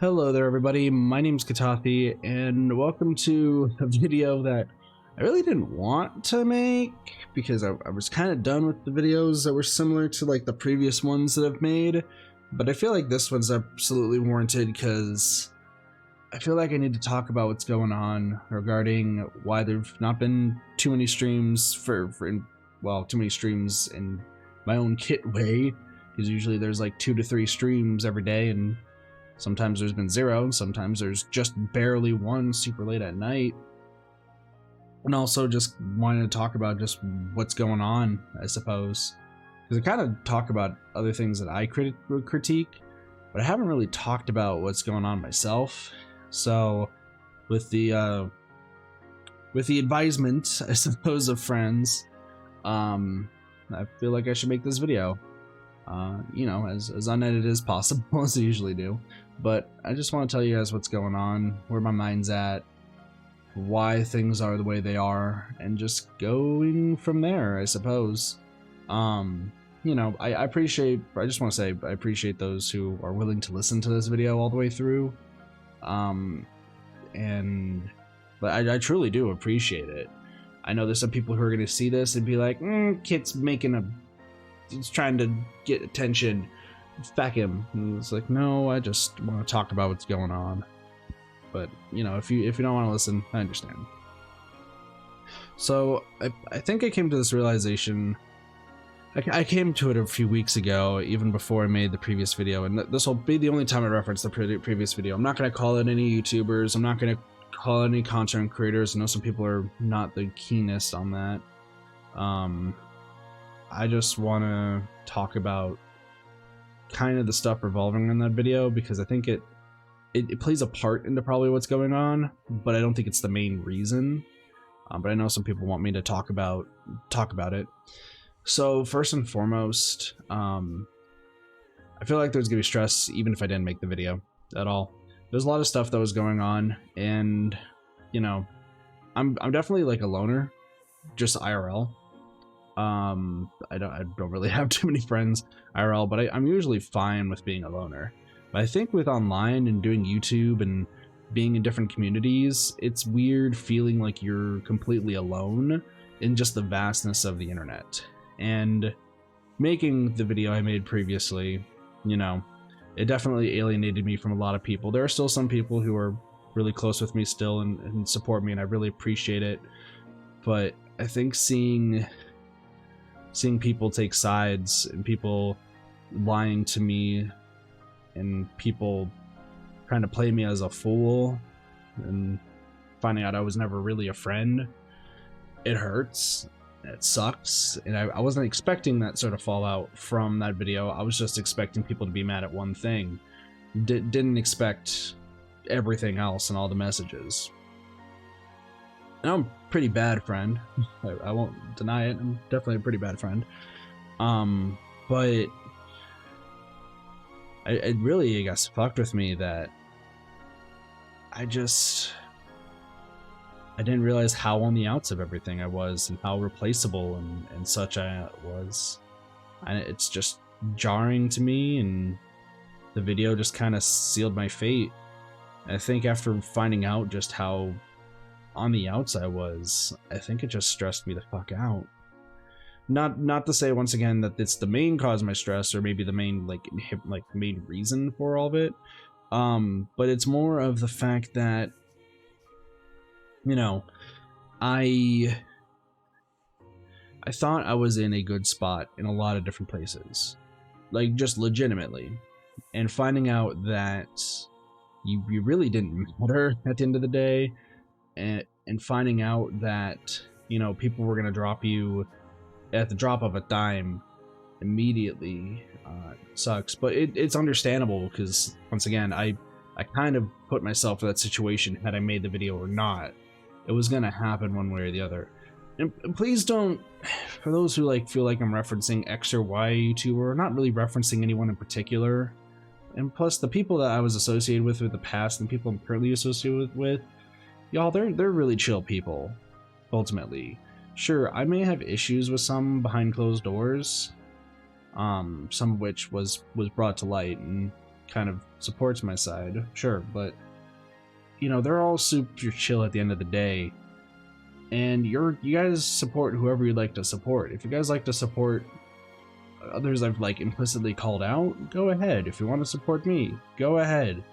Hello there everybody, my name's Katathi and welcome to a video that I really didn't want to make because I was kind of done with the videos that were similar to like the previous ones that I've made, but I feel like this one's absolutely warranted because I feel like I need to talk about what's going on regarding why there've not been too many streams too many streams in my own kit way, because usually there's like 2 to 3 streams every day and sometimes there's been 0, sometimes there's just barely 1 super late at night. And also just wanted to talk about just what's going on, I suppose. Because I kind of talk about other things that I critique, but I haven't really talked about what's going on myself. So with the advisement, I suppose, of friends, I feel like I should make this video. You know, as unedited as possible, as I usually do. But I just want to tell you guys what's going on, where my mind's at, why things are the way they are, and just going from there, I suppose. You know, I just want to say I appreciate those who are willing to listen to this video all the way through. But I truly do appreciate it. I know there's some people who are going to see this and be like, Kit's he's trying to get attention. Back him. And it's like, no, I just want to talk about what's going on. But you know, if you don't want to listen, I understand. So I think I came to this realization. I came to it a few weeks ago, even before I made the previous video, and this will be the only time I reference the previous video. I'm not going to call it any YouTubers. I'm not going to call it any content creators. I know some people are not the keenest on that. I just want to talk about kind of the stuff revolving in that video, because I think it plays a part into probably what's going on, but I don't think it's the main reason. But I know some people want me to talk about it. So first and foremost, I feel like there's gonna be stress even if I didn't make the video at all. There's a lot of stuff that was going on, and you know, I'm definitely like a loner, just IRL. I don't really have too many friends IRL, but I'm usually fine with being a loner. But I think with online and doing YouTube and being in different communities, it's weird feeling like you're completely alone in just the vastness of the internet. And making the video I made previously, you know, it definitely alienated me from a lot of people. There are still some people who are really close with me still and support me, and I really appreciate it. But I think seeing people take sides and people lying to me and people trying to play me as a fool and finding out I was never really a friend, it hurts. It sucks. And I wasn't expecting that sort of fallout from that video. I was just expecting people to be mad at one thing. Didn't expect everything else and all the messages. And I'm a pretty bad friend. I won't deny it. I'm definitely a pretty bad friend. But it really, I guess, fucked with me that I didn't realize how on the outs of everything I was and how replaceable and such I was. And it's just jarring to me, and the video just kind of sealed my fate. I think after finding out just how on the outs I was, I think it just stressed me the fuck out. Not to say once again that it's the main cause of my stress, or maybe the main main reason for all of it, but it's more of the fact that, you know, I thought I was in a good spot in a lot of different places, like just legitimately, and finding out that you really didn't matter at the end of the day, and finding out that, you know, people were gonna drop you at the drop of a dime immediately, sucks. But it's understandable, because once again, I kind of put myself in that situation. Had I made the video or not, it was gonna happen one way or the other. And please don't, for those who like feel like I'm referencing X or Y YouTuber, I'm not really referencing anyone in particular. And plus, the people that I was associated with in the past and people I'm currently associated with, y'all, they're really chill people, ultimately. Sure, I may have issues with some behind closed doors, some of which was brought to light, and kind of supports my side, sure, but you know, they're all super chill at the end of the day. And you guys support whoever you'd like to support. If you guys like to support others I've like implicitly called out, go ahead. If you want to support me, go ahead.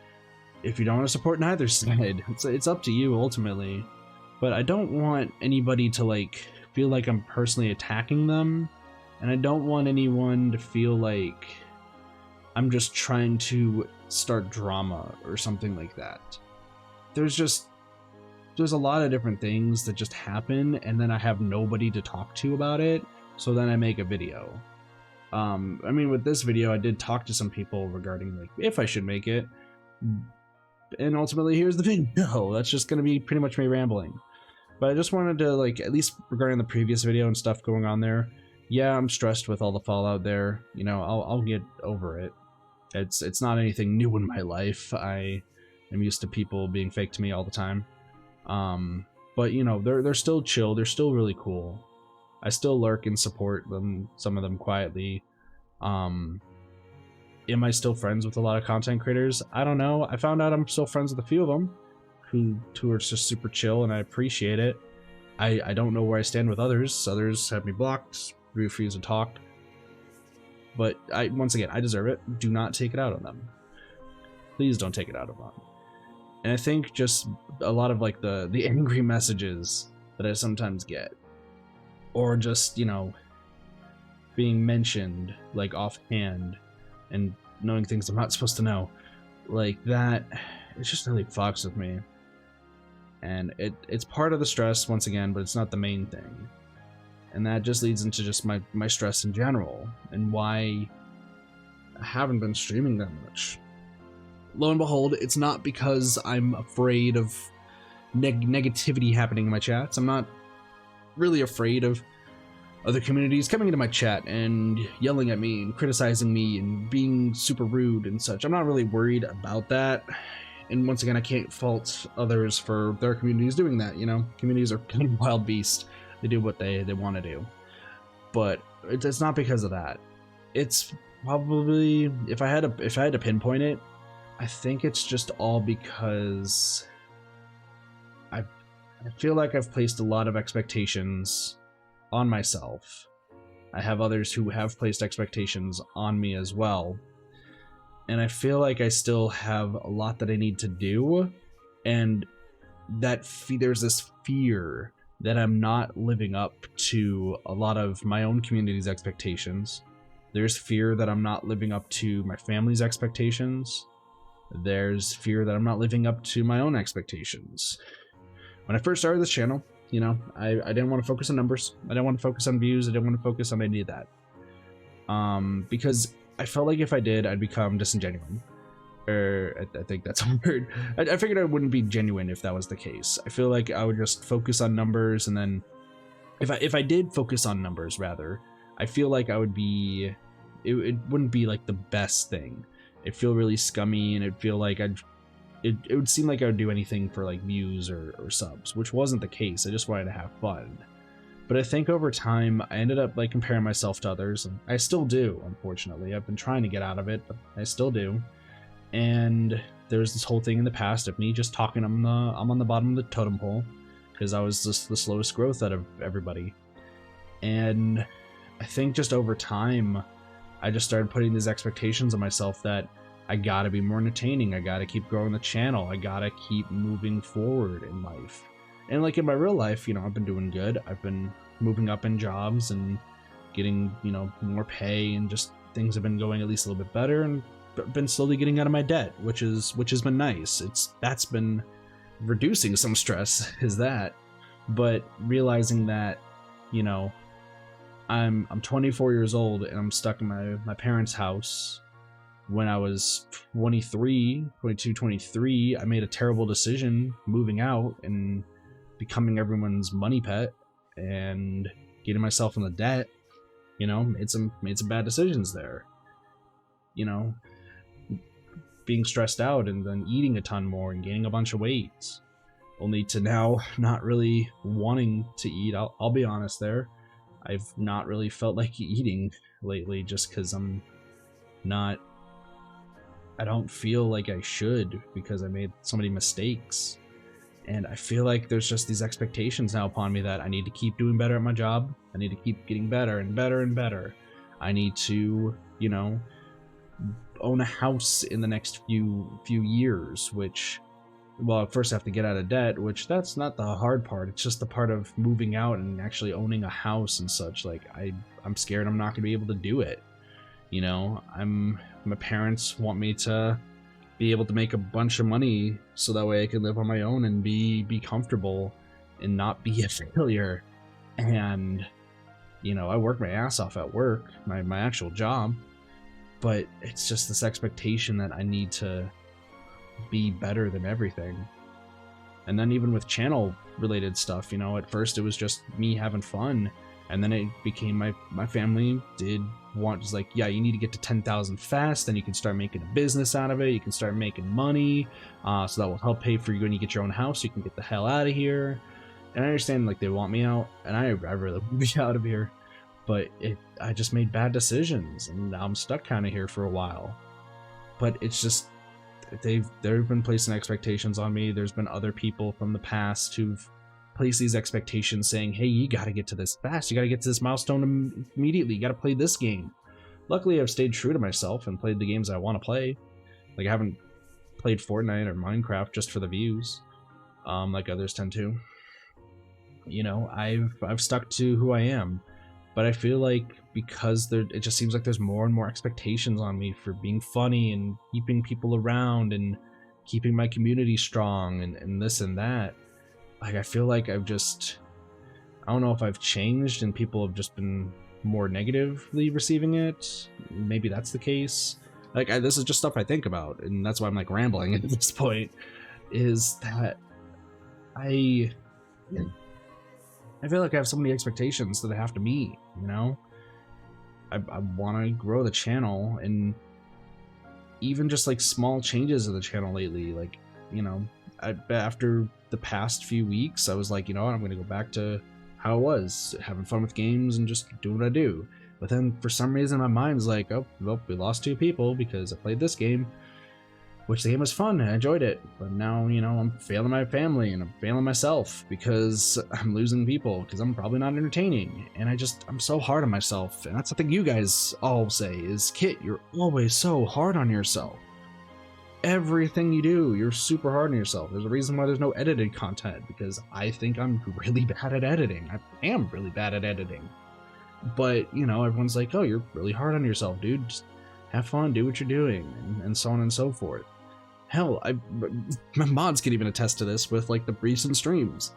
If you don't want to support neither side, it's up to you ultimately. But I don't want anybody to like feel like I'm personally attacking them, and I don't want anyone to feel like I'm just trying to start drama or something like that. There's a lot of different things that just happen, and then I have nobody to talk to about it, so then I make a video. I mean, with this video, I did talk to some people regarding like if I should make it, and ultimately here's the thing: no, that's just gonna be pretty much me rambling. But I just wanted to like, at least regarding the previous video and stuff going on there, yeah, I'm stressed with all the fallout there. You know, I'll get over it. It's not anything new in my life. I am used to people being fake to me all the time. But you know, they're still chill. They're still really cool. I still lurk and support them, some of them quietly. Am I still friends with a lot of content creators? I don't know. I found out I'm still friends with a few of them who are just super chill, and I appreciate it. I don't know where I stand with others. Others have me blocked, refuse to talk. But once again, I deserve it. Do not take it out on them. Please don't take it out on them. And I think just a lot of like the angry messages that I sometimes get, or just, you know, being mentioned like offhand and knowing things I'm not supposed to know, like that, it just really fucks with me. And it's part of the stress once again, but it's not the main thing. And that just leads into just my stress in general and why I haven't been streaming that much. Lo and behold, it's not because I'm afraid of negativity happening in my chats. I'm not really afraid of other communities coming into my chat and yelling at me and criticizing me and being super rude and such. I'm not really worried about that. And once again, I can't fault others for their communities doing that, you know? Communities are kind of wild beasts. They do what they want to do. But it's not because of that. It's probably, if I had to pinpoint it, I think it's just all because I feel like I've placed a lot of expectations on myself. I have others who have placed expectations on me as well. And I feel like I still have a lot that I need to do. And that there's this fear that I'm not living up to a lot of my own community's expectations. There's fear that I'm not living up to my family's expectations. There's fear that I'm not living up to my own expectations. When I first started this channel, you know, I didn't want to focus on numbers. I didn't want to focus on views. I didn't want to focus on any of that. Because I felt like if I did, I'd become disingenuous. I think that's a word. I figured I wouldn't be genuine if that was the case. I feel like I would just focus on numbers, and then if I did focus on numbers, rather, I feel like I would be, it wouldn't be like the best thing. It'd feel really scummy, and it'd feel like it would seem like I would do anything for like views or subs, which wasn't the case. I just wanted to have fun. But I think over time, I ended up like comparing myself to others, and I still do, unfortunately. I've been trying to get out of it, but I still do. And there's this whole thing in the past of me just talking, I'm on the bottom of the totem pole, because I was just the slowest growth out of everybody. And I think just over time, I just started putting these expectations on myself that I gotta be more entertaining, I gotta keep growing the channel, I gotta keep moving forward in life. And like in my real life, you know, I've been doing good. I've been moving up in jobs and getting, you know, more pay, and just things have been going at least a little bit better, and been slowly getting out of my debt, which has been nice. That's been reducing some stress, is that. But realizing that, you know, I'm 24 years old and I'm stuck in my parents' house. When I was 22, 23, I made a terrible decision moving out and becoming everyone's money pet and getting myself in the debt. You know, made some bad decisions there. You know, being stressed out and then eating a ton more and gaining a bunch of weight, only to now not really wanting to eat. I'll be honest there. I've not really felt like eating lately, just because I'm not, I don't feel like I should because I made so many mistakes. And I feel like there's just these expectations now upon me that I need to keep doing better at my job. I need to keep getting better and better and better. I need to, you know, own a house in the next few years, which, well, first I have to get out of debt, which that's not the hard part. It's just the part of moving out and actually owning a house and such. Like I'm scared I'm not gonna be able to do it. You know, my parents want me to be able to make a bunch of money so that way I can live on my own and be comfortable and not be a failure. And, you know, I work my ass off at work, my actual job, but it's just this expectation that I need to be better than everything. And then even with channel related stuff, you know, at first it was just me having fun, and then it became my family did want, just like, yeah, you need to get to 10,000 fast, then you can start making a business out of it, you can start making money, so that will help pay for you when you get your own house, you can get the hell out of here. And I understand, like, they want me out, and I really want to be out of here, but I just made bad decisions, and now I'm stuck kind of here for a while. But it's just, they've been placing expectations on me. There's been other people from the past who've placed these expectations saying, hey, you gotta get to this fast, you gotta get to this milestone immediately, you gotta play this game. Luckily, I've stayed true to myself and played the games I want to play. Like, I haven't played Fortnite or Minecraft just for the views, like others tend to. You know, I've stuck to who I am, but I feel like because it just seems like there's more and more expectations on me for being funny and keeping people around and keeping my community strong and this and that. Like, I feel like I don't know if I've changed and people have just been more negatively receiving it. Maybe that's the case. Like, this is just stuff I think about, and that's why I'm like rambling at this point, is that I feel like I have so many expectations that I have to meet, you know? I want to grow the channel, and even just like small changes of the channel lately, like, you know, after the past few weeks, I was like, you know what, I'm going to go back to how it was, having fun with games and just doing what I do. But then for some reason my mind's like, oh, well, we lost 2 people because I played this game, which the game was fun and I enjoyed it. But now, you know, I'm failing my family and I'm failing myself because I'm losing people because I'm probably not entertaining. And I'm so hard on myself. And that's something you guys all say is, Kit, you're always so hard on yourself. Everything you do, you're super hard on yourself. There's a reason why there's no edited content, because I think I'm really bad at editing. I am really bad at editing. But, you know, everyone's like, oh, you're really hard on yourself, dude. Just have fun, do what you're doing, and so on and so forth. Hell, my mods can even attest to this with, like, the recent streams.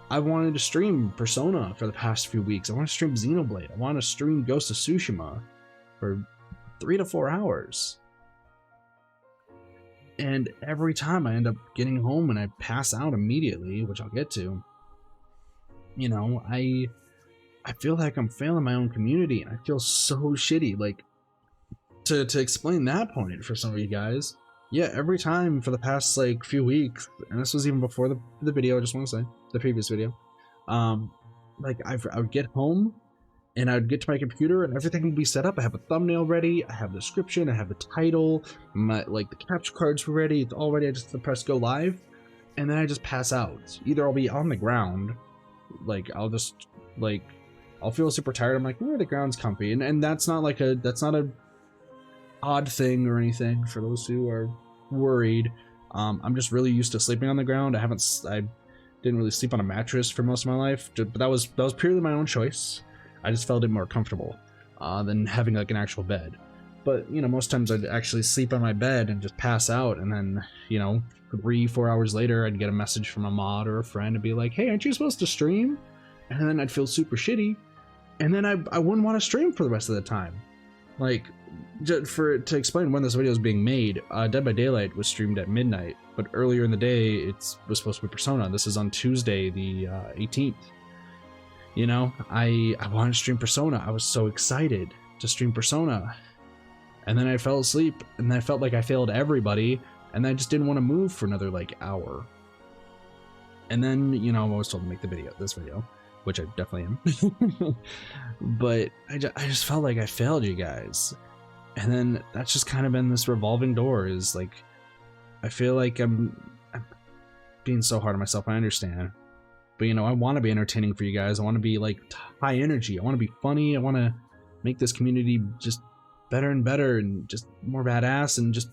I wanted to stream Persona for the past few weeks. I want to stream Xenoblade. I want to stream Ghost of Tsushima for 3 to 4 hours. And every time I end up getting home and I pass out immediately, which I'll get to, you know, I feel like I'm failing my own community, and I feel so shitty. Like, to explain that point for some of you guys, yeah, every time for the past, like, few weeks, and this was even before the video, I just want to say, the previous video, like, I would get home, and I would get to my computer, and everything would be set up. I have a thumbnail ready, I have the description, I have the title, the capture cards were ready, it's all ready, I just have to press go live, and then I just pass out. Either I'll be on the ground, like, I'll feel super tired, I'm like, the ground's comfy, and that's not a odd thing or anything for those who are worried. I'm just really used to sleeping on the ground. I didn't really sleep on a mattress for most of my life, but that was purely my own choice. I just felt it more comfortable than having like an actual bed. But, you know, most times I'd actually sleep on my bed and just pass out, and then, you know, 3-4 hours later I'd get a message from a mod or a friend and be like, hey, aren't you supposed to stream? And then I'd feel super shitty, and then I wouldn't want to stream for the rest of the time. Like, to explain when this video is being made, Dead by Daylight was streamed at midnight, but earlier in the day it was supposed to be Persona. This is on Tuesday the 18th. You know, I wanted to stream Persona. I was so excited to stream Persona, and then I fell asleep, and I felt like I failed everybody, and I just didn't want to move for another like hour. And then, you know, I was told to make this video, which I definitely am. But I just felt like I failed you guys. And then that's just kind of been this revolving door. Is like, I feel like I'm being so hard on myself. I understand, but you know, I want to be entertaining for you guys. I want to be like high energy. I want to be funny. I want to make this community just better and better and just more badass and just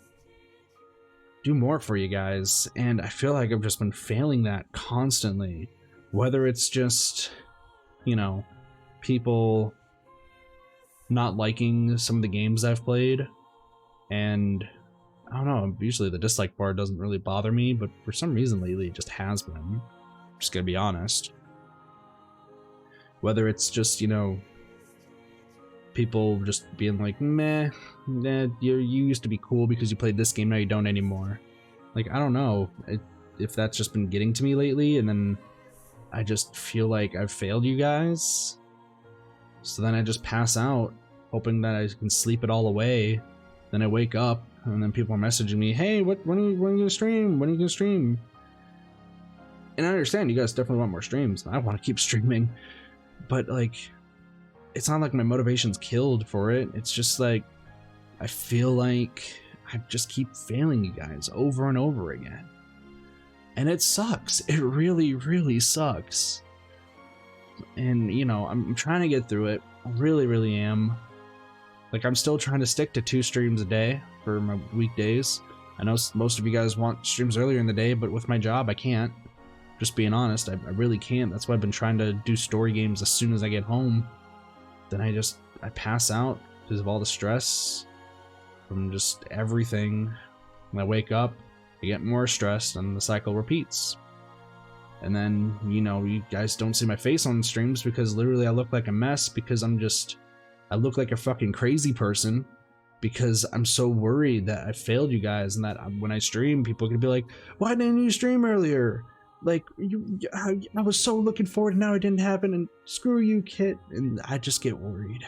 do more for you guys. And I feel like I've just been failing that constantly, whether it's just, you know, people not liking some of the games I've played. And I don't know, usually the dislike bar doesn't really bother me, but for some reason lately it just has been. I'm just gonna be honest. Whether it's just, you know, people just being like, meh, you used to be cool because you played this game, now you don't anymore. Like, I don't know if that's just been getting to me lately, and then I just feel like I've failed you guys. So then I just pass out, hoping that I can sleep it all away. Then I wake up, and then people are messaging me, hey, when are you gonna stream? When are you gonna stream? And I understand you guys definitely want more streams. I want to keep streaming, but like, it's not like my motivation's killed for it. It's just like, I feel like I just keep failing you guys over and over again. And it sucks. It really, really sucks. And, you know, I'm trying to get through it. I really, really am. Like, I'm still trying to stick to 2 streams a day for my weekdays. I know most of you guys want streams earlier in the day, but with my job, I can't. Just being honest, I really can't. That's why I've been trying to do story games as soon as I get home. Then I pass out because of all the stress from just everything. When I wake up, I get more stressed, and the cycle repeats. And then, you know, you guys don't see my face on streams because literally I look like a mess because I look like a fucking crazy person because I'm so worried that I failed you guys, and that when I stream, people are gonna be like, why didn't you stream earlier? Like, I was so looking forward, and now it didn't happen, and screw you, Kit. And I just get worried.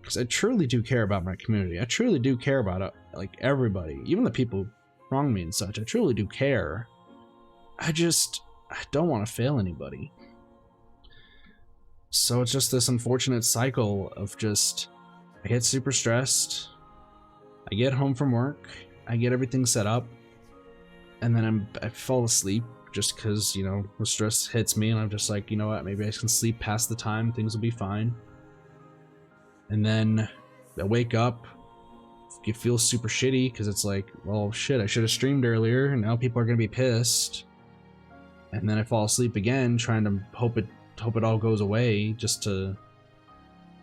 Because I truly do care about my community. I truly do care about like everybody, even the people who wrong me and such. I truly do care. I don't want to fail anybody. So it's just this unfortunate cycle of just, I get super stressed, I get home from work, I get everything set up, and then I fall asleep just because, you know, the stress hits me, and I'm just like, you know what, maybe I can sleep past the time, things will be fine. And then I wake up, you feel super shitty because it's like, well, shit, I should have streamed earlier, and now people are gonna be pissed. And then I fall asleep again, trying to hope it all goes away, just to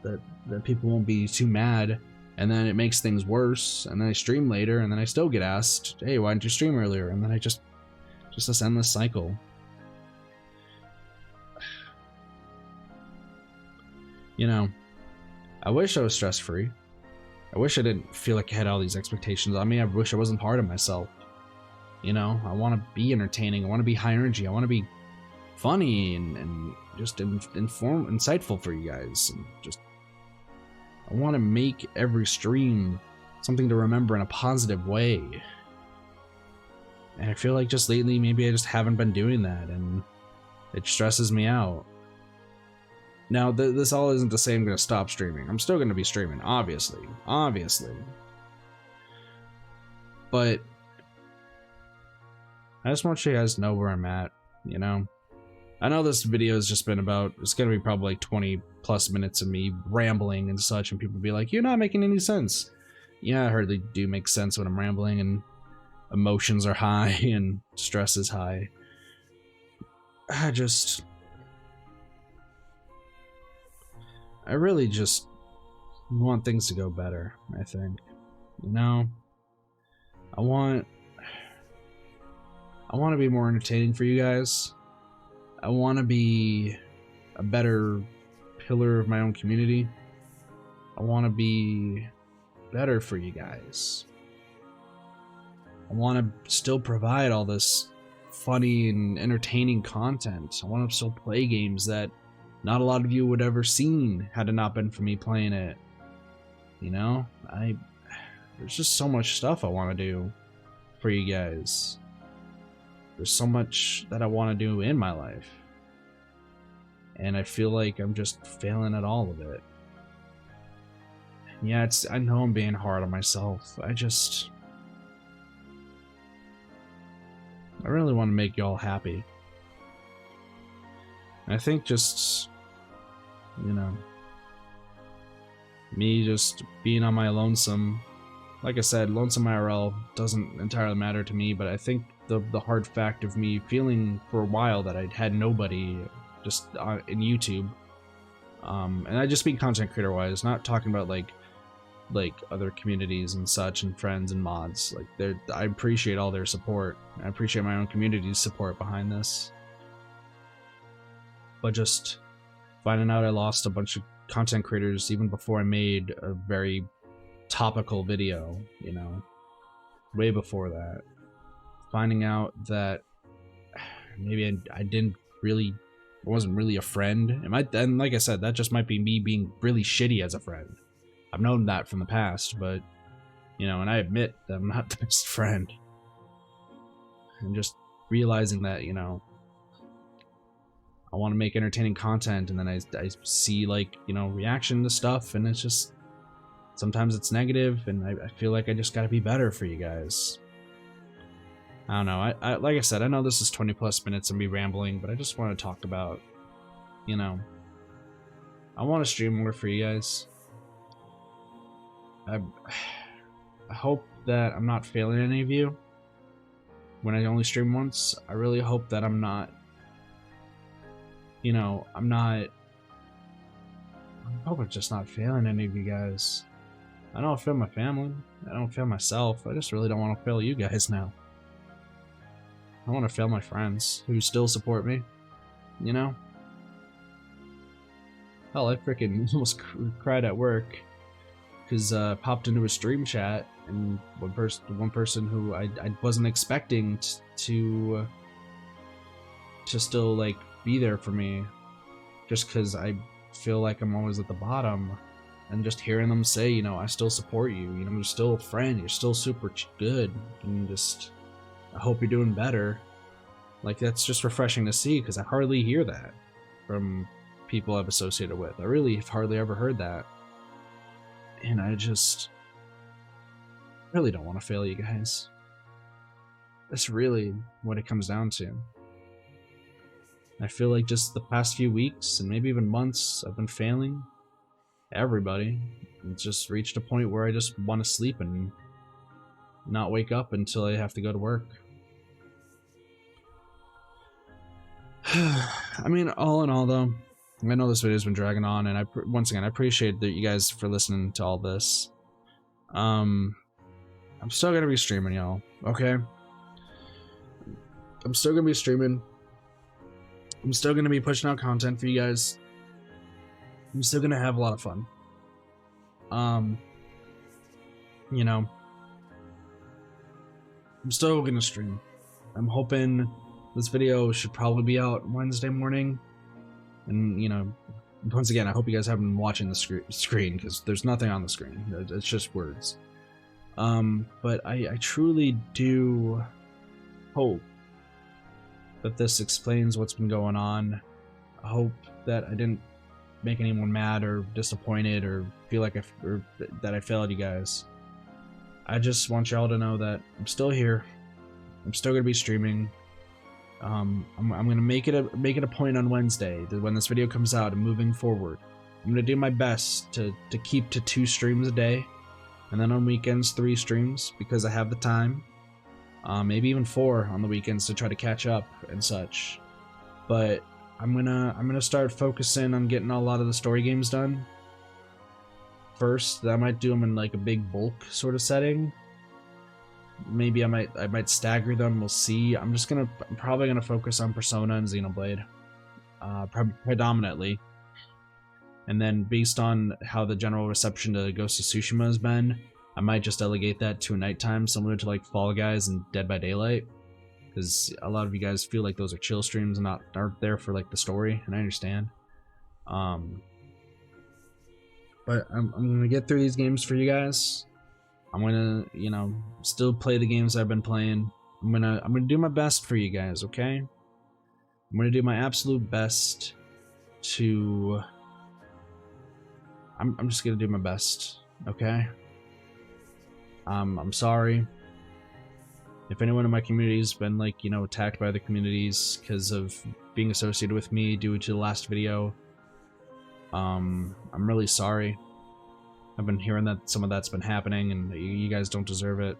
that people won't be too mad. And then it makes things worse, and then I stream later, and then I still get asked, hey, why didn't you stream earlier? And then I just this endless cycle. You know, I wish I was stress-free. I wish I didn't feel like I had all these expectations on me. I wish I wasn't hard on myself. You know, I want to be entertaining. I want to be high energy. I want to be funny and just insightful for you guys. And just, I want to make every stream something to remember in a positive way. And I feel like just lately, maybe I just haven't been doing that, and it stresses me out. Now, this all isn't to say I'm going to stop streaming. I'm still going to be streaming, obviously. But I just want you guys to know where I'm at, you know? I know this video has just been about, it's going to be probably like 20 plus minutes of me rambling and such, and people be like, you're not making any sense. Yeah, I hardly do make sense when I'm rambling and emotions are high and stress is high. I really just want things to go better, I think. You know? I want to be more entertaining for you guys. I want to be a better pillar of my own community. I want to be better for you guys. I want to still provide all this funny and entertaining content. I want to still play games that not a lot of you would ever seen had it not been for me playing it. You know? There's just so much stuff I want to do for you guys. There's so much that I want to do in my life. And I feel like I'm just failing at all of it. Yeah, I know I'm being hard on myself. I really want to make y'all happy. And I think just, you know, me just being on my lonesome, like I said, lonesome IRL doesn't entirely matter to me, but I think the hard fact of me feeling for a while that I had nobody just in YouTube, and I just mean content creator wise, not talking about like other communities and such and friends and mods. Like I appreciate all their support. I appreciate my own community's support behind this. But just finding out I lost a bunch of content creators even before I made a very topical video, you know, way before that. Finding out that maybe I wasn't really a friend. And like I said, that just might be me being really shitty as a friend. I've known that from the past, but, you know, and I admit that I'm not the best friend. And just realizing that, you know, I want to make entertaining content, and then I see, like, you know, reaction to stuff, and it's just, sometimes it's negative, and I feel like I just gotta be better for you guys. I don't know, I like I said, I know this is 20 plus minutes and me rambling, but I just want to talk about, you know, I want to stream more for you guys. I hope that I'm not failing any of you when I only stream once. I really hope that I'm not, you know, I hope I'm just not failing any of you guys. I don't fail my family. I don't fail myself. I just really don't want to fail you guys now. I want to fail my friends who still support me, you know? Hell, I freaking almost cried at work because popped into a stream chat, and one person who I wasn't expecting to still, like, be there for me, just because I feel like I'm always at the bottom, and just hearing them say, you know, I still support you, you know, you're still a friend, you're still super good, and just, I hope you're doing better. Like, that's just refreshing to see, because I hardly hear that from people I've associated with. I really have hardly ever heard that. And I just really don't want to fail you guys. That's really what it comes down to. I feel like just the past few weeks, and maybe even months, I've been failing everybody. It's just reached a point where I just want to sleep and not wake up until I have to go to work. I mean, all in all, though, I know this video's been dragging on, and once again, I appreciate that you guys for listening to all this. I'm still gonna be streaming, y'all. Okay, I'm still gonna be streaming. I'm still gonna be pushing out content for you guys. I'm still gonna have a lot of fun. You know, I'm still gonna stream. I'm hoping this video should probably be out Wednesday morning. And, you know, once again, I hope you guys haven't been watching the screen, because there's nothing on the screen. It's just words. But I truly do hope that this explains what's been going on. I hope that I didn't make anyone mad or disappointed or feel like that I failed you guys. I just want y'all to know that I'm still here. I'm still gonna be streaming. I'm gonna make it a point on Wednesday that when this video comes out and moving forward, I'm gonna do my best to keep to 2 streams a day, and then on weekends 3 streams, because I have the time. Maybe even 4 on the weekends to try to catch up and such. But I'm gonna start focusing on getting a lot of the story games done first. I might do them in like a big bulk sort of setting. Maybe I might stagger them. We'll see. I'm probably gonna focus on Persona and Xenoblade, predominantly. And then based on how the general reception to Ghost of Tsushima has been, I might just delegate that to a nighttime, similar to like Fall Guys and Dead by Daylight, because a lot of you guys feel like those are chill streams and aren't there for like the story, and I understand. But I'm gonna get through these games for you guys. I'm gonna, you know, still play the games I've been playing. I'm gonna do my best for you guys, okay? I'm gonna do my absolute best to. I'm just gonna do my best. Okay? I'm sorry. If anyone in my community has been, like, you know, attacked by other communities because of being associated with me due to the last video, I'm really sorry. I've been hearing that some of that's been happening, and you guys don't deserve it.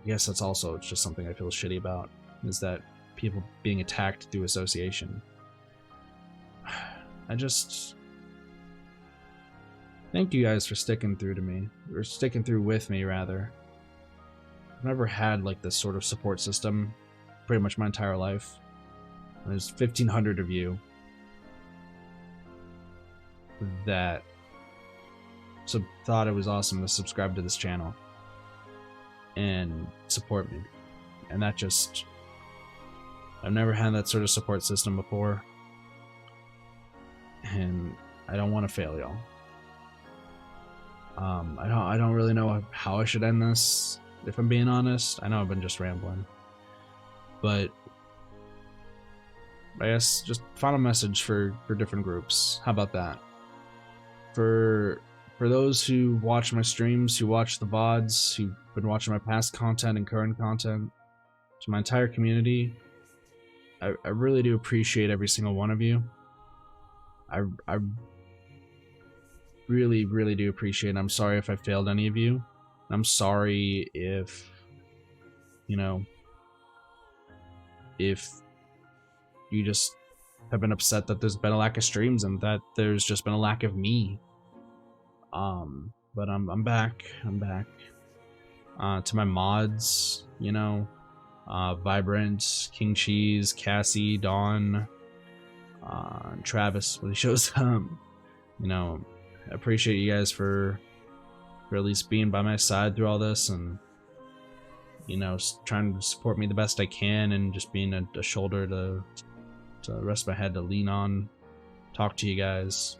I guess that's also just something I feel shitty about, is that people being attacked through association. I just... Thank you guys for sticking through to me, or sticking through with me, rather. I've never had, like, this sort of support system pretty much my entire life. There's 1,500 of you that thought it was awesome to subscribe to this channel and support me. And that just... I've never had that sort of support system before. And I don't want to fail y'all. I don't really know how I should end this, if I'm being honest. I know I've been just rambling. But I guess just final message for different groups. How about that? For those who watch my streams, who watch the VODs, who've been watching my past content and current content, to my entire community, I really do appreciate every single one of you. I really, really do appreciate it. I'm sorry if I failed any of you. I'm sorry if, you know, if you just have been upset that there's been a lack of streams and that there's just been a lack of me. But I'm back. I'm back. To my mods, you know, Vibrant, King Cheese, Cassie, Dawn, Travis when he shows up. You know, I appreciate you guys for at least being by my side through all this, and, you know, trying to support me the best I can, and just being a shoulder to rest my head to lean on, talk to you guys.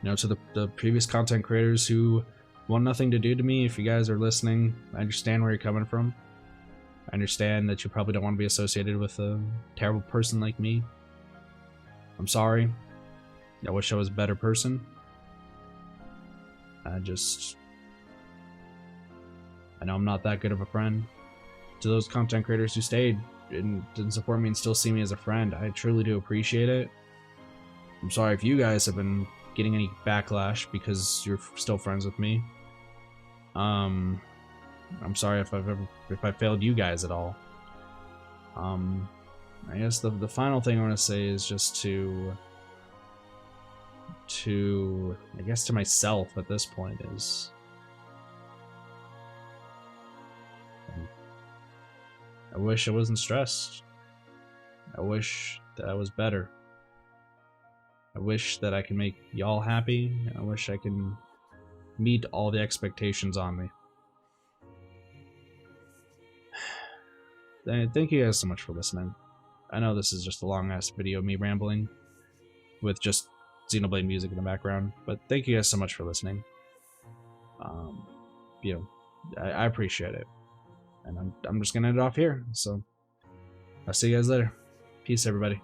You know, to the previous content creators who want nothing to do to me, if you guys are listening, I understand where you're coming from. I understand that you probably don't want to be associated with a terrible person like me. I'm sorry. I wish I was a better person. I know I'm not that good of a friend. To those content creators who stayed and didn't support me and still see me as a friend, I truly do appreciate it. I'm sorry if you guys have been getting any backlash because you're still friends with me. I'm sorry if I failed you guys at all. I guess the final thing I want to say is just to I guess to myself at this point is, I wish I wasn't stressed. I wish that I was better. I wish that I can make y'all happy. I wish I can meet all the expectations on me. Thank you guys so much for listening. I know this is just a long ass video of me rambling with just Xenoblade music in the background, but thank you guys so much for listening. You know, I appreciate it, and I'm just gonna end it off here. So I'll see you guys later. Peace, everybody.